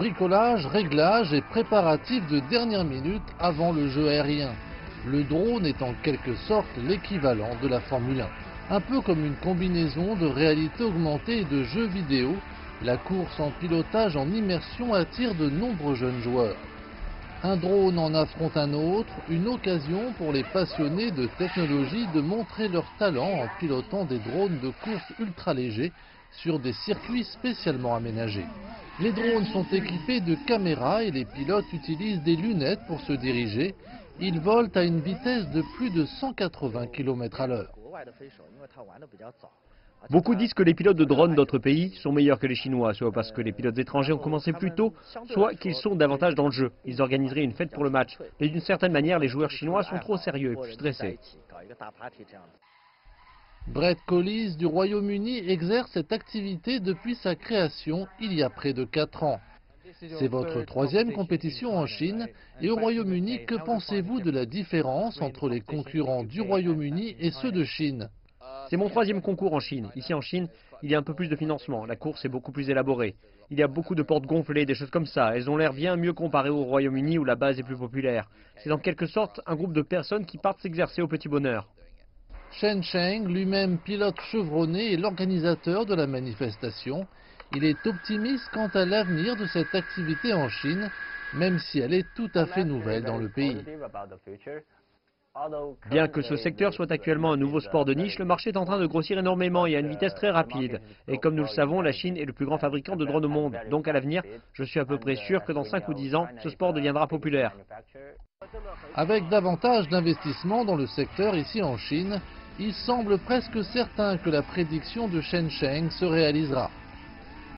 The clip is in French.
Bricolage, réglage et préparatifs de dernière minute avant le jeu aérien. Le drone est en quelque sorte l'équivalent de la Formule 1. Un peu comme une combinaison de réalité augmentée et de jeux vidéo, la course en pilotage en immersion attire de nombreux jeunes joueurs. Un drone en affronte un autre, une occasion pour les passionnés de technologie de montrer leur talent en pilotant des drones de course ultra légers sur des circuits spécialement aménagés. Les drones sont équipés de caméras et les pilotes utilisent des lunettes pour se diriger. Ils volent à une vitesse de plus de 180 km/h. Beaucoup disent que les pilotes de drones d'autres pays sont meilleurs que les Chinois, soit parce que les pilotes étrangers ont commencé plus tôt, soit qu'ils sont davantage dans le jeu. Ils organiseraient une fête pour le match. Mais d'une certaine manière, les joueurs chinois sont trop sérieux et plus stressés. Brett Collis du Royaume-Uni exerce cette activité depuis sa création il y a près de 4 ans. C'est votre troisième compétition en Chine et au Royaume-Uni, que pensez-vous de la différence entre les concurrents du Royaume-Uni et ceux de Chine? C'est mon troisième concours en Chine. Ici en Chine, il y a un peu plus de financement. La course est beaucoup plus élaborée. Il y a beaucoup de portes gonflées, des choses comme ça. Elles ont l'air bien mieux comparées au Royaume-Uni où la base est plus populaire. C'est en quelque sorte un groupe de personnes qui partent s'exercer au petit bonheur. Chen Cheng, lui-même pilote chevronné et l'organisateur de la manifestation, il est optimiste quant à l'avenir de cette activité en Chine, même si elle est tout à fait nouvelle dans le pays. Bien que ce secteur soit actuellement un nouveau sport de niche, le marché est en train de grossir énormément et à une vitesse très rapide. Et comme nous le savons, la Chine est le plus grand fabricant de drones au monde. Donc à l'avenir, je suis à peu près sûr que dans 5 ou 10 ans, ce sport deviendra populaire. Avec davantage d'investissements dans le secteur ici en Chine, il semble presque certain que la prédiction de Chen Cheng se réalisera.